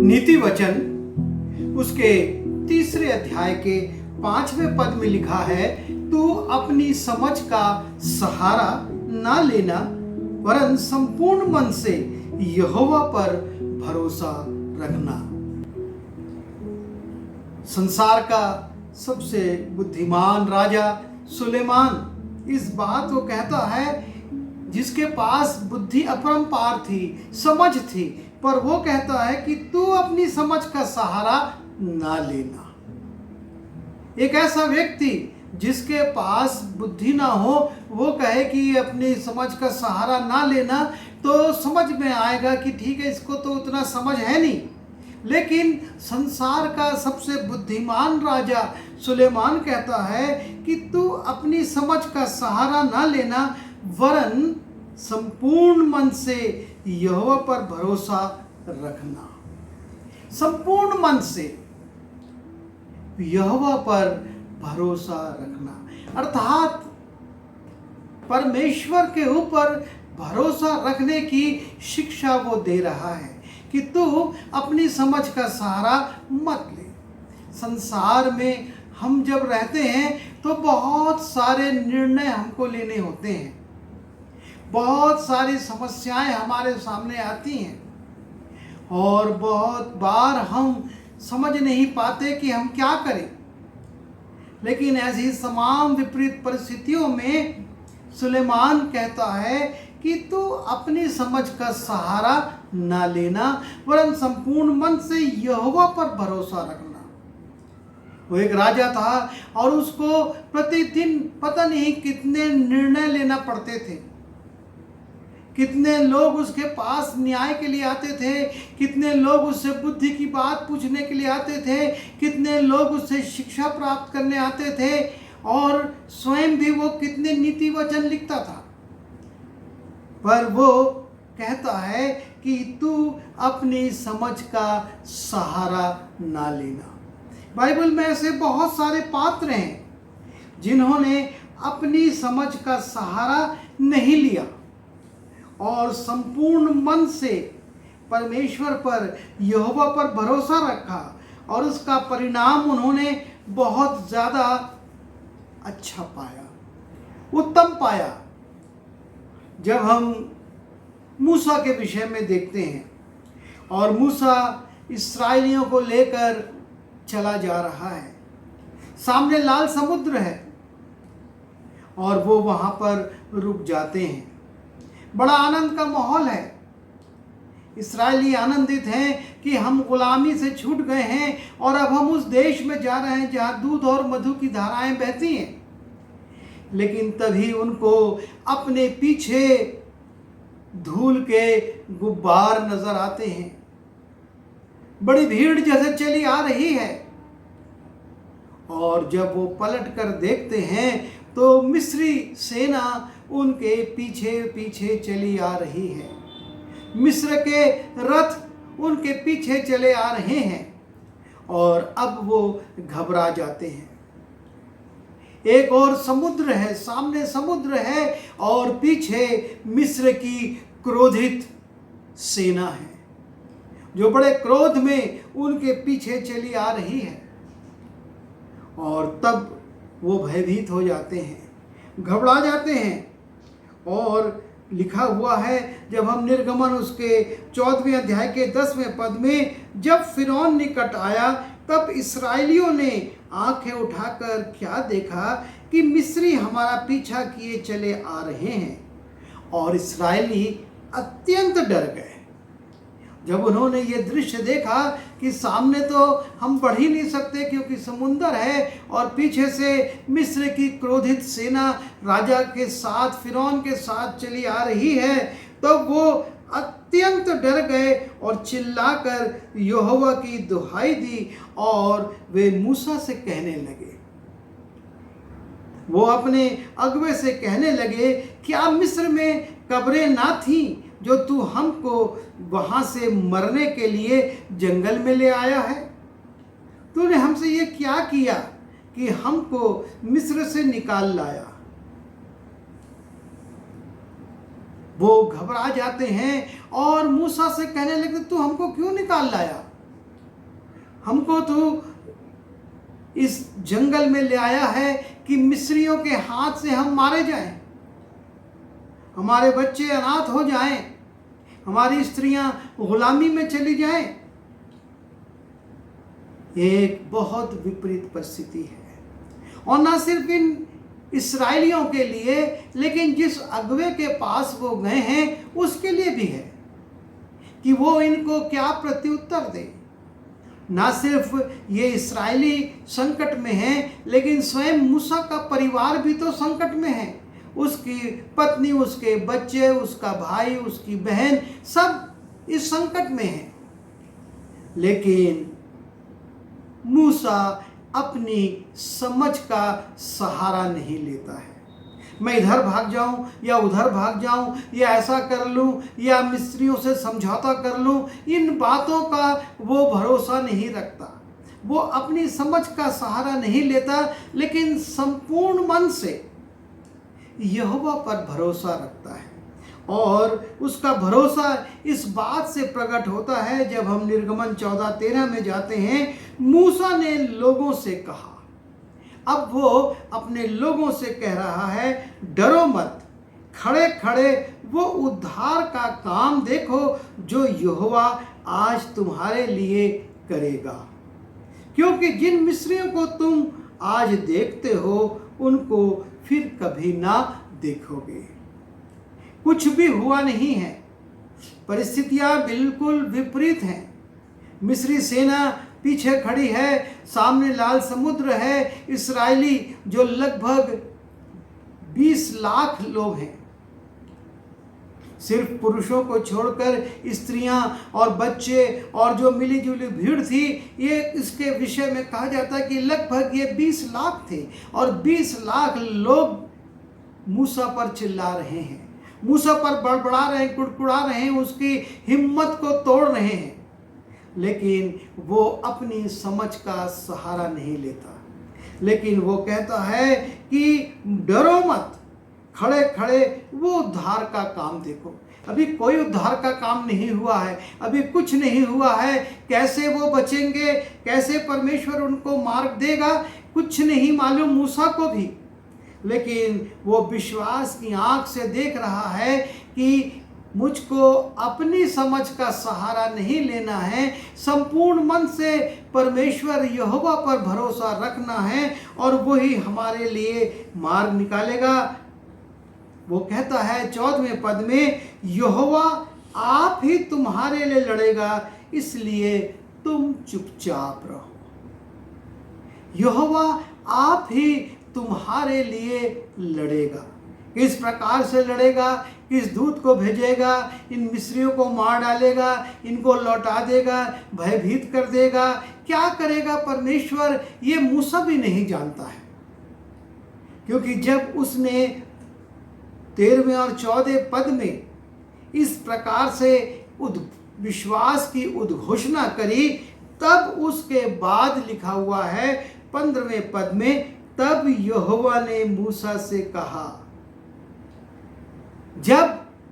नीति वचन उसके 3 अध्याय के 5वें पद में लिखा है, तू अपनी समझ का सहारा ना लेना वरन संपूर्ण मन से यहोवा पर भरोसा रखना। संसार का सबसे बुद्धिमान राजा सुलेमान इस बात को कहता है, जिसके पास बुद्धि अपरंपार थी, समझ थी, पर वो कहता है कि तू अपनी समझ का सहारा ना लेना। एक ऐसा व्यक्ति जिसके पास बुद्धि ना हो, वो कहे कि अपनी समझ का सहारा ना लेना, तो समझ में आएगा कि ठीक है, इसको तो उतना समझ है नहीं। लेकिन संसार का सबसे बुद्धिमान राजा सुलेमान कहता है कि तू अपनी समझ का सहारा ना लेना वरन संपूर्ण मन से यहोवा पर भरोसा रखना। संपूर्ण मन से यहोवा पर भरोसा रखना अर्थात परमेश्वर के ऊपर भरोसा रखने की शिक्षा वो दे रहा है कि तू अपनी समझ का सहारा मत ले। संसार में हम जब रहते हैं तो बहुत सारे निर्णय हमको लेने होते हैं, बहुत सारी समस्याएं हमारे सामने आती हैं और बहुत बार हम समझ नहीं पाते कि हम क्या करें। लेकिन ऐसी तमाम विपरीत परिस्थितियों में सुलेमान कहता है कि तू अपनी समझ का सहारा ना लेना वरन संपूर्ण मन से यहोवा पर भरोसा रखना। वो एक राजा था और उसको प्रतिदिन पता नहीं कितने निर्णय लेना पड़ते थे। कितने लोग उसके पास न्याय के लिए आते थे, कितने लोग उससे बुद्धि की बात पूछने के लिए आते थे, कितने लोग उससे शिक्षा प्राप्त करने आते थे और स्वयं भी वो कितने नीति वचन लिखता था। पर वो कहता है कि तू अपनी समझ का सहारा ना लेना। बाइबल में ऐसे बहुत सारे पात्र हैं जिन्होंने अपनी समझ का सहारा नहीं लिया और संपूर्ण मन से परमेश्वर पर, यहोवा पर भरोसा रखा और उसका परिणाम उन्होंने बहुत ज़्यादा अच्छा पाया, उत्तम पाया। जब हम मूसा के विषय में देखते हैं और मूसा इस्राएलियों को लेकर चला जा रहा है, सामने लाल समुद्र है और वो वहाँ पर रुक जाते हैं। बड़ा आनंद का माहौल है। इस्राएली आनंदित हैं कि हम गुलामी से छूट गए हैं और अब हम उस देश में जा रहे हैं जहाँ दूध और मधु की धाराएं बहती हैं। लेकिन तभी उनको अपने पीछे धूल के गुब्बार नजर आते हैं। बड़ी भीड़ जैसे चली आ रही है और जब वो पलट कर देखते हैं तो मिस्री सेना उनके पीछे पीछे चली आ रही है। मिस्र के रथ उनके पीछे चले आ रहे हैं और अब वो घबरा जाते हैं। एक और समुद्र है, सामने समुद्र है और पीछे मिस्र की क्रोधित सेना है जो बड़े क्रोध में उनके पीछे चली आ रही है। और तब वो भयभीत हो जाते हैं, घबरा जाते हैं। और लिखा हुआ है, जब हम निर्गमन उसके 14वें अध्याय के 10वें पद में, जब फिरौन निकट आया तब इस्राएलियों ने आंखें उठाकर क्या देखा कि मिस्री हमारा पीछा किए चले आ रहे हैं और इस्राएली अत्यंत डर गए। जब उन्होंने ये दृश्य देखा कि सामने तो हम बढ़ ही नहीं सकते क्योंकि समुंदर है और पीछे से मिस्र की क्रोधित सेना राजा के साथ, फिरौन के साथ चली आ रही है, तो वो अत्यंत डर गए और चिल्लाकर यहोवा की दुहाई दी और वे मूसा से कहने लगे, वो अपने अगुवे से कहने लगे, क्या मिस्र में कब्रें ना थीं जो तू हमको वहां से मरने के लिए जंगल में ले आया है? तूने हमसे ये क्या किया कि हमको मिस्र से निकाल लाया? वो घबरा जाते हैं और मूसा से कहने लगे, तू हमको क्यों निकाल लाया? हमको तो इस जंगल में ले आया है कि मिस्रियों के हाथ से हम मारे जाएं, हमारे बच्चे अनाथ हो जाएं, हमारी स्त्रियां गुलामी में चली जाएं। एक बहुत विपरीत परिस्थिति है। और ना सिर्फ इन इस्राएलियों के लिए, लेकिन जिस अगुवे के पास वो गए हैं उसके लिए भी है कि वो इनको क्या प्रत्युत्तर दे। ना सिर्फ ये इस्राएली संकट में हैं, लेकिन स्वयं मूसा का परिवार भी तो संकट में है। उसकी पत्नी, उसके बच्चे, उसका भाई, उसकी बहन, सब इस संकट में हैं। लेकिन मूसा अपनी समझ का सहारा नहीं लेता है। मैं इधर भाग जाऊं या उधर भाग जाऊं, या ऐसा कर लूं या मिस्रियों से समझौता कर लूं, इन बातों का वो भरोसा नहीं रखता। वो अपनी समझ का सहारा नहीं लेता, लेकिन संपूर्ण मन से यहोवा पर भरोसा रखता है। और उसका भरोसा इस बात से प्रकट होता है जब हम निर्गमन 14:13 में जाते हैं। मूसा ने लोगों से कहा, अब वो अपने लोगों से कह रहा है, डरो मत, खड़े खड़े वो उद्धार का काम देखो जो यहोवा आज तुम्हारे लिए करेगा। क्योंकि जिन मिस्रियों को तुम आज देखते हो उनको फिर कभी ना देखोगे। कुछ भी हुआ नहीं है, परिस्थितियां बिल्कुल विपरीत हैं। मिस्री सेना पीछे खड़ी है, सामने लाल समुद्र है। इस्राएली जो लगभग 20 लाख लोग हैं, सिर्फ पुरुषों को छोड़कर स्त्रियां और बच्चे और जो मिली जुली भीड़ थी, ये इसके विषय में कहा जाता है कि लगभग ये 20 लाख थे। और 20 लाख लोग मूसा पर चिल्ला रहे हैं, मूसा पर बड़बड़ा रहे हैं, कुड़कुड़ा रहे हैं, उसकी हिम्मत को तोड़ रहे हैं। लेकिन वो अपनी समझ का सहारा नहीं लेता, लेकिन वो कहता है कि डरो मत, खड़े खड़े वो उद्धार का काम देखो। अभी कोई उद्धार का काम नहीं हुआ है, अभी कुछ नहीं हुआ है। कैसे वो बचेंगे, कैसे परमेश्वर उनको मार्ग देगा, कुछ नहीं मालूम मूसा को भी। लेकिन वो विश्वास की आंख से देख रहा है कि मुझको अपनी समझ का सहारा नहीं लेना है, संपूर्ण मन से परमेश्वर यहोवा पर भरोसा रखना है और वही हमारे लिए मार्ग निकालेगा। वो कहता है 14वें पद में, यहोवा आप ही तुम्हारे लिए लड़ेगा, इसलिए तुम चुपचाप रहो। यहोवा आप ही तुम्हारे लिए लड़ेगा। किस प्रकार से लड़ेगा, किस दूत को भेजेगा, इन मिस्रियों को मार डालेगा, इनको लौटा देगा, भयभीत कर देगा, क्या करेगा परमेश्वर, ये मूसा भी नहीं जानता है। क्योंकि जब उसने 13वें और 14वें पद में इस प्रकार से विश्वास की उद्घोषणा करी, तब उसके बाद लिखा हुआ है 15वें पद में, तब यहोवा ने मूसा से कहा। जब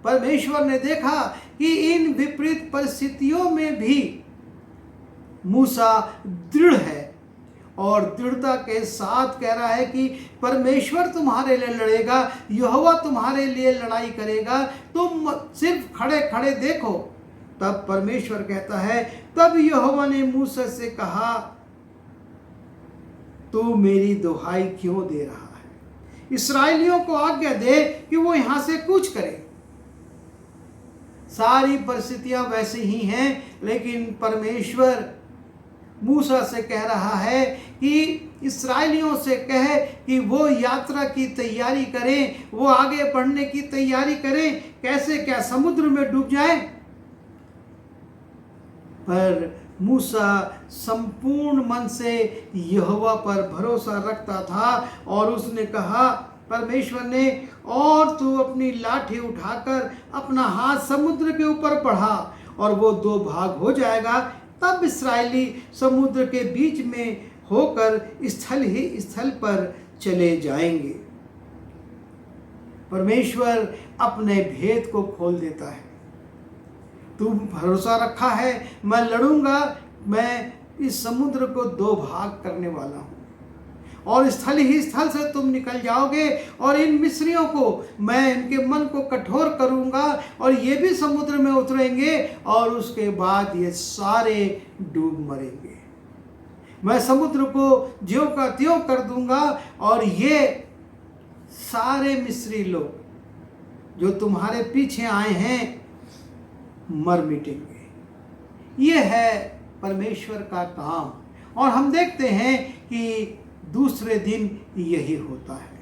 परमेश्वर ने देखा कि इन विपरीत परिस्थितियों में भी मूसा दृढ़ है और दृढ़ता के साथ कह रहा है कि परमेश्वर तुम्हारे लिए लड़ेगा, यहोवा तुम्हारे लिए लड़ाई करेगा, तुम सिर्फ खड़े खड़े देखो। तब परमेश्वर कहता है, तब यहोवा ने मूसा से कहा, तू मेरी दुहाई क्यों दे रहा है? इस्राएलियों को आज्ञा दे कि वो यहां से कूच करें। सारी परिस्थितियां वैसी ही हैं, लेकिन परमेश्वर मूसा से कह रहा है कि इस्राएलियों से कहे कि वो यात्रा की तैयारी करें, वो आगे बढ़ने की तैयारी करें। कैसे, क्या समुद्र में डूब जाएं? पर मूसा संपूर्ण मन से यहोवा पर भरोसा रखता था और उसने कहा परमेश्वर ने, और तू अपनी लाठी उठाकर अपना हाथ समुद्र के ऊपर बढ़ा और वो 2 भाग हो जाएगा। तब इस्राएली समुद्र के बीच में होकर स्थल ही स्थल पर चले जाएंगे। परमेश्वर अपने भेद को खोल देता है। तू भरोसा रखा है, मैं लड़ूंगा, मैं इस समुद्र को दो भाग करने वाला हूँ, और स्थल ही स्थल से तुम निकल जाओगे, और इन मिस्रियों को मैं इनके मन को कठोर करूँगा, और ये भी समुद्र में उतरेंगे, और उसके बाद ये सारे डूब मरेंगे। मैं समुद्र को ज्यों का त्यों कर दूंगा, और ये सारे मिस्री लोग जो तुम्हारे पीछे आए हैं मर मिटेंगे। ये है परमेश्वर का काम। और हम देखते हैं कि दूसरे दिन यही होता है।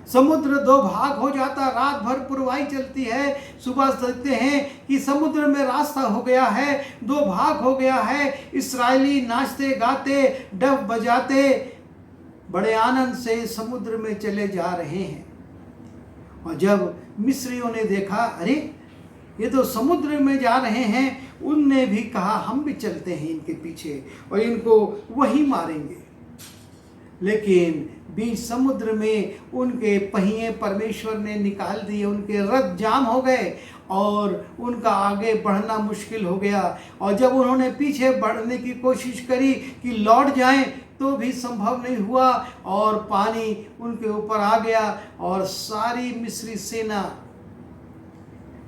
समुद्र दो भाग हो जाता, रात भर पुरवाई चलती है, सुबह देखते हैं कि समुद्र में रास्ता हो गया है, दो भाग हो गया है। इस्राएली नाचते गाते डफ बजाते बड़े आनंद से समुद्र में चले जा रहे हैं। और जब मिस्रियों ने देखा, अरे ये तो समुद्र में जा रहे हैं, उनने भी कहा हम भी चलते हैं इनके पीछे और इनको वही मारेंगे। लेकिन बीच समुद्र में उनके पहिए परमेश्वर ने निकाल दिए, उनके रथ जाम हो गए और उनका आगे बढ़ना मुश्किल हो गया। और जब उन्होंने पीछे बढ़ने की कोशिश करी कि लौट जाएं, तो भी संभव नहीं हुआ, और पानी उनके ऊपर आ गया और सारी मिस्री सेना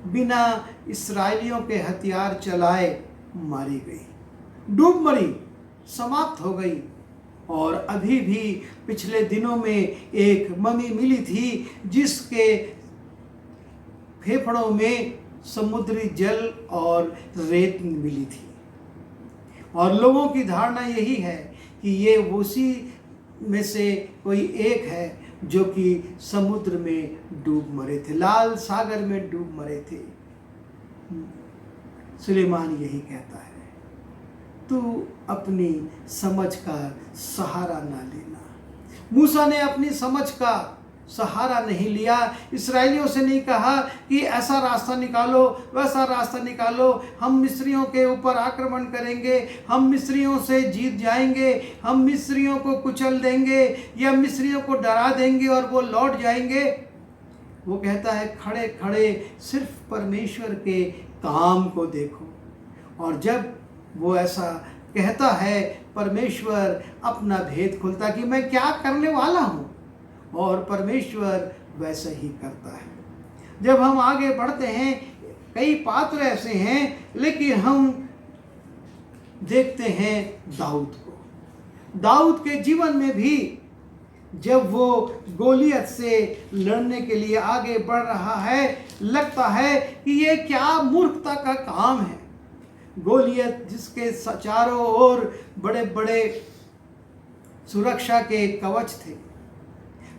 बिना इस्राएलियों के हथियार चलाए मारी गई, डूब मरी, समाप्त हो गई। और अभी भी पिछले दिनों में एक मम्मी मिली थी जिसके फेफड़ों में समुद्री जल और रेत मिली थी। और लोगों की धारणा यही है कि ये उसी में से कोई एक है जो कि समुद्र में डूब मरे थे, लाल सागर में डूब मरे थे। सुलेमान यही कहता है, तू अपनी समझ का सहारा ना लेना। मूसा ने अपनी समझ का सहारा नहीं लिया, इस्राएलियों से नहीं कहा कि ऐसा रास्ता निकालो, वैसा रास्ता निकालो, हम मिस्रियों के ऊपर आक्रमण करेंगे, हम मिस्रियों से जीत जाएंगे, हम मिस्रियों को कुचल देंगे या मिस्रियों को डरा देंगे और वो लौट जाएंगे। वो कहता है खड़े खड़े सिर्फ परमेश्वर के काम को देखो। और जब वो ऐसा कहता है, परमेश्वर अपना भेद खोलता कि मैं क्या करने वाला हूँ, और परमेश्वर वैसा ही करता है। जब हम आगे बढ़ते हैं, कई पात्र ऐसे हैं, लेकिन हम देखते हैं दाऊद को। दाऊद के जीवन में भी जब वो गोलियत से लड़ने के लिए आगे बढ़ रहा है, लगता है कि ये क्या मूर्खता का काम है। गोलियत जिसके चारों ओर बड़े बड़े सुरक्षा के कवच थे,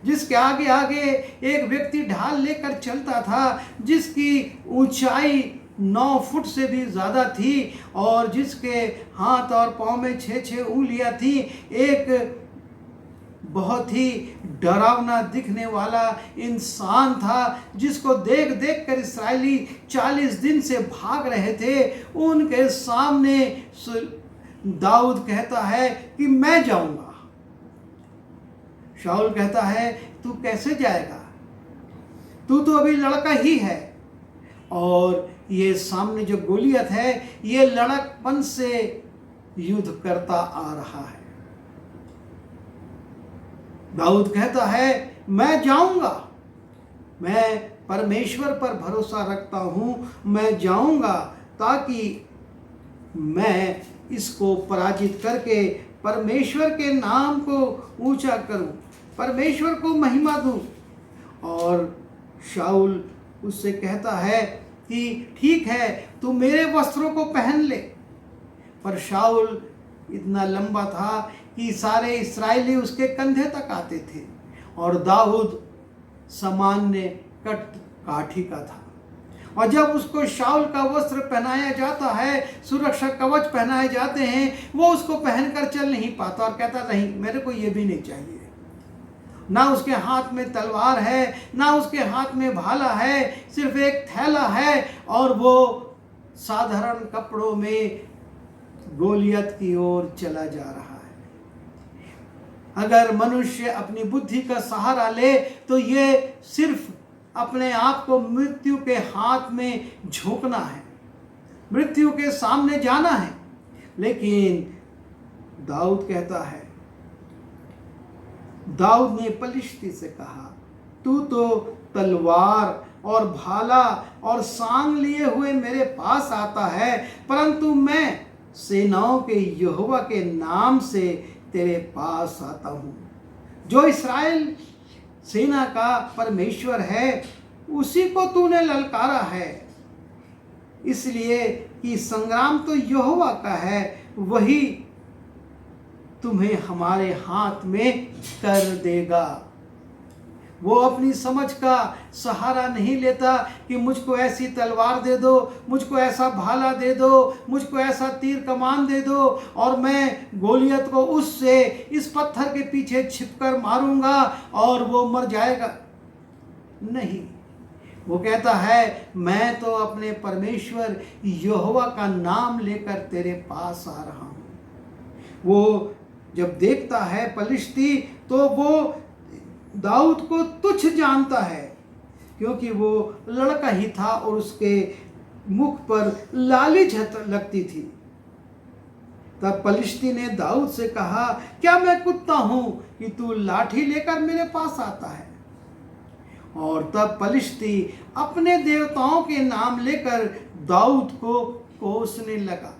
जिसके आगे आगे एक व्यक्ति ढाल लेकर चलता था, जिसकी ऊंचाई 9 फुट से भी ज़्यादा थी और जिसके हाथ और पाँव में 6-6 उंगलियां थी, एक बहुत ही डरावना दिखने वाला इंसान था, जिसको देख देख कर इस्राएली 40 दिन से भाग रहे थे। उनके सामने दाऊद कहता है कि मैं जाऊंगा। शाऊल कहता है तू कैसे जाएगा, तू तो अभी लड़का ही है। और ये सामने जो गोलियत है, ये लड़कपन से युद्ध करता आ रहा है। दाऊद कहता है मैं जाऊंगा, मैं परमेश्वर पर भरोसा रखता हूं, मैं जाऊंगा ताकि मैं इसको पराजित करके परमेश्वर के नाम को ऊंचा करूं, परमेश्वर को महिमा दूं। और शाऊल उससे कहता है कि ठीक है, तू मेरे वस्त्रों को पहन ले। पर शाऊल इतना लंबा था कि सारे इस्राएली उसके कंधे तक आते थे, और दाऊद सामान्य कट काठी का था। और जब उसको शाऊल का वस्त्र पहनाया जाता है, सुरक्षा कवच पहनाए जाते हैं, वो उसको पहनकर चल नहीं पाता और कहता नहीं, मेरे को ये भी नहीं चाहिए। ना उसके हाथ में तलवार है, ना उसके हाथ में भाला है, सिर्फ एक थैला है, और वो साधारण कपड़ों में गोलियत की ओर चला जा रहा है। अगर मनुष्य अपनी बुद्धि का सहारा ले तो ये सिर्फ अपने आप को मृत्यु के हाथ में झोंकना है, मृत्यु के सामने जाना है। लेकिन दाऊद कहता है, दाऊद ने पलिश्ती से कहा, तू तो तलवार और भाला और सांग लिए हुए मेरे पास आता है, परंतु मैं सेनाओं के यहोवा के नाम से तेरे पास आता हूँ। जो इस्राएल सेना का परमेश्वर है, उसी को तूने ललकारा है, इसलिए कि संग्राम तो यहोवा का है, वही तुम्हें हमारे हाथ में कर देगा। वो अपनी समझ का सहारा नहीं लेता कि मुझको ऐसी तलवार दे दो, मुझको ऐसा भाला दे दो, मुझको ऐसा तीर कमान दे दो और मैं गोलियत को उससे इस पत्थर के पीछे छिपकर मारूंगा और वो मर जाएगा। नहीं, वो कहता है, मैं तो अपने परमेश्वर यहोवा का नाम लेकर तेरे पास आ रहा हूँ। वो जब देखता है पलिश्ती, तो वो दाऊद को तुच्छ जानता है, क्योंकि वो लड़का ही था और उसके मुख पर लालिच लगती थी। तब पलिश्ती ने दाऊद से कहा, क्या मैं कुत्ता हूं कि तू लाठी लेकर मेरे पास आता है? और तब पलिश्ती अपने देवताओं के नाम लेकर दाऊद को कोसने लगा।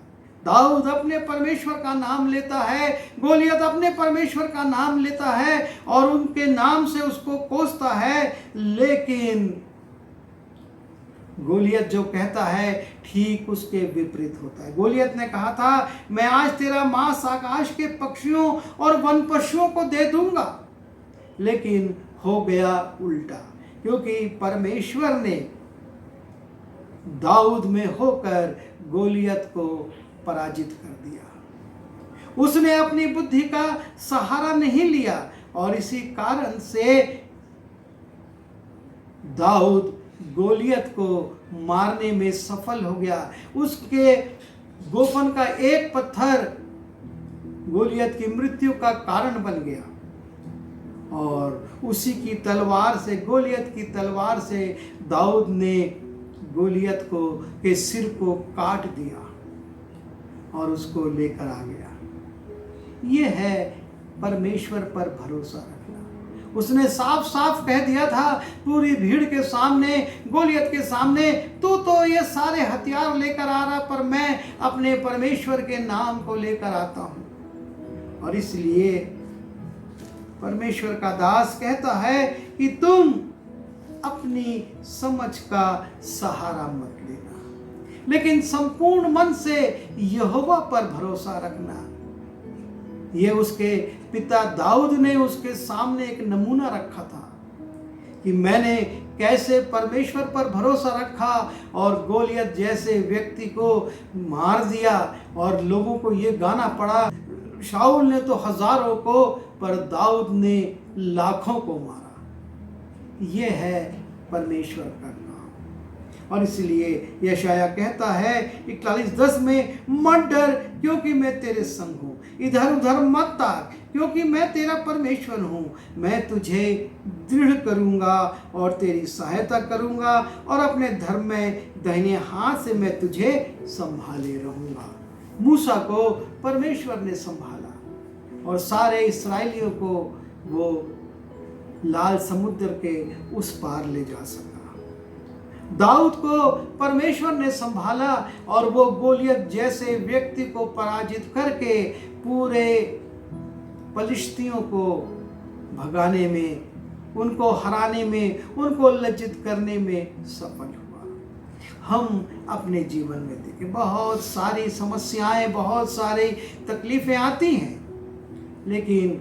दाऊद अपने परमेश्वर का नाम लेता है, गोलियत अपने परमेश्वर का नाम लेता है और उनके नाम से उसको कोसता है, लेकिन गोलियत जो कहता है ठीक उसके विपरीत होता है। गोलियत ने कहा था, मैं आज तेरा मांस आकाश के पक्षियों और वन पशुओं को दे दूंगा, लेकिन हो गया उल्टा, क्योंकि परमेश्वर ने दाऊद में होकर गोलियत को पराजित कर दिया। उसने अपनी बुद्धि का सहारा नहीं लिया और इसी कारण से दाऊद गोलियत को मारने में सफल हो गया। उसके गोफन का एक पत्थर गोलियत की मृत्यु का कारण बन गया और उसी की तलवार से, गोलियत की तलवार से दाऊद ने गोलियत को के सिर को काट दिया और उसको लेकर आ गया। ये है परमेश्वर पर भरोसा रखना। उसने साफ साफ कह दिया था पूरी भीड़ के सामने, गोलियत के सामने, तू तो ये सारे हथियार लेकर आ रहा, पर मैं अपने परमेश्वर के नाम को लेकर आता हूं। और इसलिए परमेश्वर का दास कहता है कि तुम अपनी समझ का सहारा मत लेना, लेकिन संपूर्ण मन से यहोवा पर भरोसा रखना। ये उसके पिता दाऊद ने उसके सामने एक नमूना रखा था कि मैंने कैसे परमेश्वर पर भरोसा रखा और गोलियत जैसे व्यक्ति को मार दिया। और लोगों को ये गाना पड़ा, शाऊल ने तो हजारों को, पर दाऊद ने लाखों को मारा। ये है परमेश्वर का नाम। और इसलिए यशाया कहता है 41:10 में, मत डर क्योंकि मैं तेरे संग हूँ, इधर उधर मत ताक क्योंकि मैं तेरा परमेश्वर हूँ। मैं तुझे दृढ़ करूँगा और तेरी सहायता करूँगा और अपने धर्म में दाहिने हाथ से मैं तुझे संभाले रहूँगा। मूसा को परमेश्वर ने संभाला और सारे इस्राएलियों को वो लाल समुद्र के उस पार ले जा सका। दाऊद को परमेश्वर ने संभाला और वो गोलियत जैसे व्यक्ति को पराजित करके पूरे पलिश्तियों को भगाने में, उनको हराने में, उनको लज्जित करने में सफल हुआ। हम अपने जीवन में देखें, बहुत सारी समस्याएं, बहुत सारी तकलीफें आती हैं, लेकिन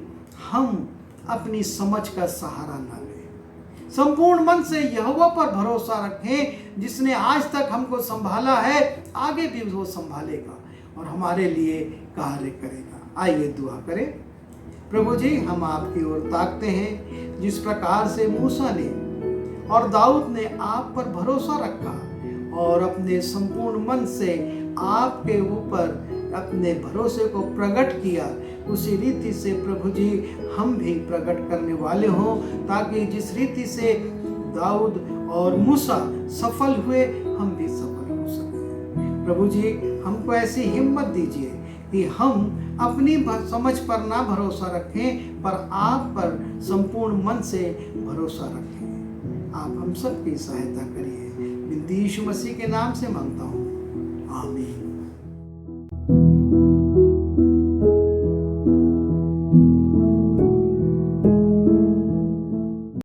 हम अपनी समझ का सहारा ना लें। संपूर्ण मन से यहोवा पर भरोसा रखें। जिसने आज तक हमको संभाला है, आगे भी वो संभालेगा और हमारे लिए कार्य करेगा। आइए दुआ करें। प्रभु जी, हम आपकी ओर ताकते हैं। जिस प्रकार से मूसा ने और दाऊद ने आप पर भरोसा रखा और अपने संपूर्ण मन से आपके ऊपर अपने भरोसे को प्रकट किया, उसी रीति से प्रभु जी हम भी प्रकट करने वाले हों, ताकि जिस रीति से दाऊद और मूसा सफल हुए, हम भी सफल हो सकें। प्रभु जी, हमको ऐसी हिम्मत दीजिए कि हम अपनी समझ पर ना भरोसा रखें, पर आप पर संपूर्ण मन से भरोसा रखें। आप हम सबकी सहायता करिए। विनती यीशु मसीह के नाम से मांगता हूँ, आमीन।